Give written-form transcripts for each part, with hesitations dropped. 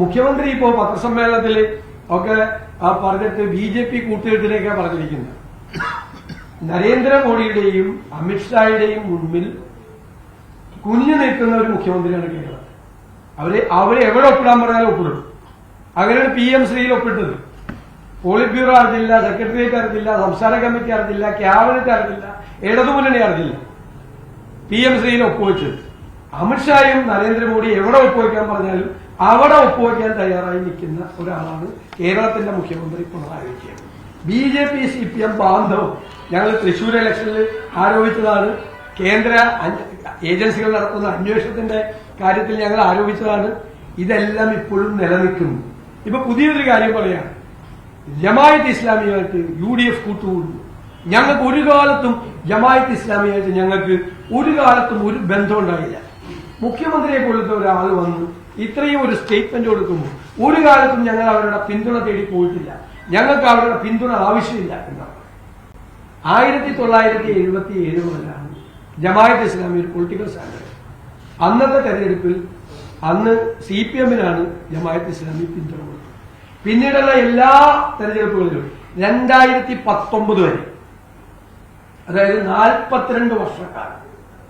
മുഖ്യമന്ത്രി ഇപ്പോ പത്രസമ്മേളനത്തിൽ ഒക്കെ പറഞ്ഞിട്ട് BJP കൂട്ടുകെട്ടിലേക്കാണ് പറഞ്ഞിരിക്കുന്നത്. നരേന്ദ്രമോദിയുടെയും അമിത്ഷായുടെയും മുൻപിൽ കുനിഞ്ഞു നിൽക്കുന്ന ഒരു മുഖ്യമന്ത്രിയാണ് കേരളം. അവരെ എവിടെ ഒപ്പിടാൻ പറഞ്ഞാലും ഒപ്പിടും. അങ്ങനെയാണ് PM ശ്രീയിൽ ഒപ്പിട്ടത്. പോളിറ്റ് ബ്യൂറോ അറിഞ്ഞില്ല, സെക്രട്ടേറിയറ്റ് അറിഞ്ഞില്ല, സംസ്ഥാന കമ്മിറ്റി അറിഞ്ഞില്ല, ക്യാബിനറ്റ് അറിഞ്ഞില്ല, ഇടതുമുന്നണി അറിഞ്ഞില്ല. PM ശ്രീയിൽ ഒപ്പുവെച്ചത്. അമിത്ഷായും നരേന്ദ്രമോദി എവിടെ ഒപ്പുവെക്കാൻ പറഞ്ഞാലും അവിടെ ഒപ്പുവെക്കാൻ തയ്യാറായി നിൽക്കുന്ന ഒരാളാണ് കേരളത്തിന്റെ മുഖ്യമന്ത്രി പിണറായി വിജയൻ. BJP CPM ബാന്ധവം ഞങ്ങൾ തൃശൂർ ഇലക്ഷനിൽ ആരോപിച്ചതാണ്. കേന്ദ്ര ഏജൻസികൾ നടത്തുന്ന അന്വേഷണത്തിന്റെ കാര്യത്തിൽ ഞങ്ങൾ ആരോപിച്ചതാണ്. ഇതെല്ലാം ഇപ്പോഴും നിലനിൽക്കുന്നു. ഇപ്പൊ പുതിയൊരു കാര്യം പറയാം. ജമാഅത്ത് ഇസ്ലാമിയായിട്ട് UDF കൂട്ടുകൂടുന്നു. ഞങ്ങൾക്ക് ഒരു കാലത്തും ജമാഅത്ത് ഇസ്ലാമിയായിട്ട് ഞങ്ങൾക്ക് ഒരു കാലത്തും ഒരു ബന്ധം ഉണ്ടായില്ല. മുഖ്യമന്ത്രിയെ പോലത്തെ ഒരാൾ വന്ന് ഇത്രയും ഒരു സ്റ്റേറ്റ്മെന്റ് കൊടുക്കുമ്പോൾ ഒരു കാലത്തും ഞങ്ങൾ അവരുടെ പിന്തുണ തേടി പോയിട്ടില്ല. ഞങ്ങൾക്ക് അവരുടെ പിന്തുണ ആവശ്യമില്ല എന്നാണ്. 1977 മുതലാണ് ജമാഅത്ത് ഇസ്ലാമി ഒരു പൊളിറ്റിക്കൽ സ്റ്റാൻഡേർഡ്. അന്നത്തെ തെരഞ്ഞെടുപ്പിൽ അന്ന് CPM-നാണ് ജമാഅത്ത് ഇസ്ലാമി പിന്തുണ കൊടുത്തത്. പിന്നീടുള്ള എല്ലാ തെരഞ്ഞെടുപ്പുകളിലും 2019 വരെ, അതായത് 42 വർഷക്കാലം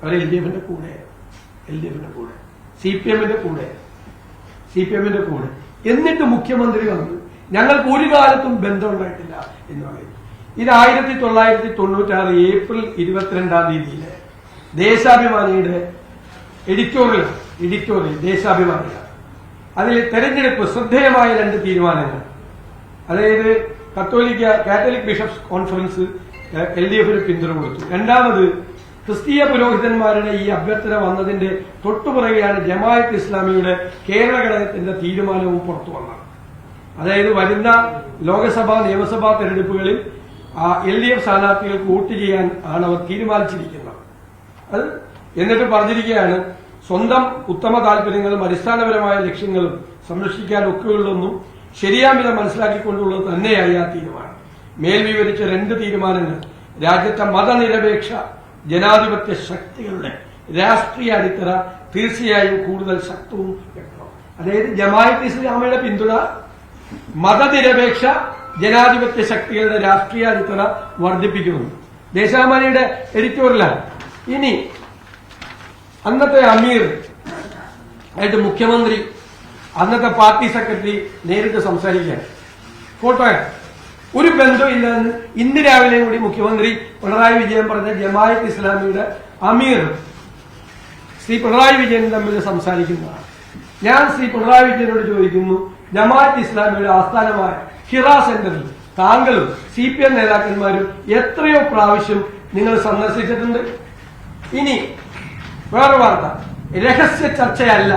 അവർ LDF-ന്റെ കൂടെ, CPM-ന്റെ കൂടെ. എന്നിട്ട് മുഖ്യമന്ത്രി വന്നു ഞങ്ങൾക്ക് ഒരു കാലത്തും ബന്ധം ഉണ്ടായിട്ടില്ല എന്ന് പറയുന്നു. ഇത് 1996 ഏപ്രിൽ 22 ദേശാഭിമാനിയുടെ എഡിറ്റോറിയൽ ദേശാഭിമാനിയാണ്. അതിൽ തെരഞ്ഞെടുപ്പ് ശ്രദ്ധേയമായ 2 തീരുമാനങ്ങൾ, അതായത് കാത്തലിക് ബിഷപ്സ് കോൺഫറൻസ് LDF-ന് പിന്തുണ കൊടുത്തു. രണ്ടാമത് ക്രിസ്തീയ പുരോഹിതന്മാരുടെ ഈ അഭ്യർത്ഥന വന്നതിന്റെ തൊട്ടുപുറകെയാണ് ജമാഅത്ത് ഇസ്ലാമിയുടെ കേരള ഘടകത്തിന്റെ തീരുമാനവും പുറത്തു വന്നത്. അതായത് വരുന്ന ലോക്സഭാ നിയമസഭാ തെരഞ്ഞെടുപ്പുകളിൽ LDF സ്ഥാനാർത്ഥികൾക്ക് വോട്ട് ചെയ്യാൻ ആണ് അവർ തീരുമാനിച്ചിരിക്കുന്നത്. അത് എന്നിട്ട് പറഞ്ഞിരിക്കുകയാണ്, സ്വന്തം ഉത്തമ താൽപര്യങ്ങളും അടിസ്ഥാനപരമായ ലക്ഷ്യങ്ങളും സംരക്ഷിക്കാൻ ഒക്കെയുള്ളൊന്നും ശരിയാമിത മനസ്സിലാക്കിക്കൊണ്ടുള്ളത് തന്നെയായി ആ തീരുമാനം. മേൽ വിവരിച്ച 2 തീരുമാനങ്ങൾ രാജ്യത്തെ മതനിരപേക്ഷ ജനാധിപത്യ ശക്തികളുടെ രാഷ്ട്രീയ അടിത്തറ തീർച്ചയായും കൂടുതൽ ശക്തവും വ്യക്തവും. അതായത് ജമാഅത്ത് ഇസ്ലാമിയുടെ പിന്തുണ മതനിരപേക്ഷ ജനാധിപത്യ ശക്തികളുടെ രാഷ്ട്രീയ അടിത്തറ വർദ്ധിപ്പിക്കുന്നു. ദേശാഭിമാനിയുടെ എഡിറ്റോറിയലാണ്. ഇനി അന്നത്തെ അമീർ ആയിട്ട് മുഖ്യമന്ത്രി അന്നത്തെ പാർട്ടി സെക്രട്ടറി നേരിട്ട് സംസാരിക്കുകയാണ്. ഫോട്ടോ ഒരു ബന്ധമില്ലെന്ന് ഇന്ന് രാവിലെ കൂടി മുഖ്യമന്ത്രി പിണറായി വിജയൻ പറഞ്ഞ ജമാഅത്ത് ഇസ്ലാമിയുടെ അമീർ ശ്രീ പിണറായി വിജയൻ തമ്മിൽ സംസാരിക്കുന്നതാണ്. ഞാൻ ശ്രീ പിണറായി വിജയനോട് ചോദിക്കുന്നു, ജമാഅത്ത് ഇസ്ലാമിയുടെ ആസ്ഥാനമായ ഹിറ സെന്ററിൽ താങ്കളും CPM നേതാക്കന്മാരും എത്രയോ പ്രാവശ്യം നിങ്ങൾ സന്ദർശിച്ചിട്ടുണ്ട്? ഇനി വേറെ വാർത്ത, രഹസ്യ ചർച്ചയല്ല